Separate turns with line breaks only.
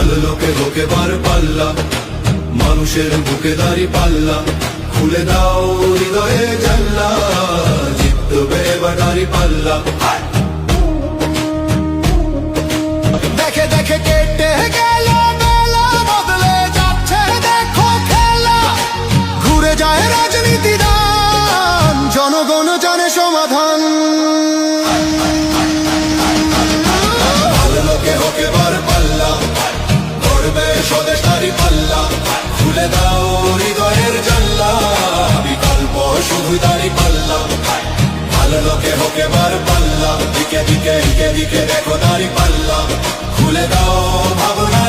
ভালো লোকে হোক এবার পাল্লা, মানুষের বুকে দাড়ি পাল্লা, খুলে দাও হৃদয়ে জানলা, জিতবে এবার দাড়ি পাল্লা।
দেখে দেখে কেটে গেল বেলা, বদলে যাচ্ছে দেখো খেলা, ঘুরে যায় রাজনীতি দান, জনগণ জানে সমাধান।
ভালো লোকে হোক এবার পাল্লা, ধরবে স্বদেশ দাড়ি পাল্লা, খুলে দাও হৃদয়ের জানলা, বিকল্প শুধু দাড়ি পাল্লা। ভালো লোকে হোক এবার পাল্লা, দিকে দিকে দিকে দিকে দেখো দাড়ি পাল্লা, খুলে দাও ভাবনা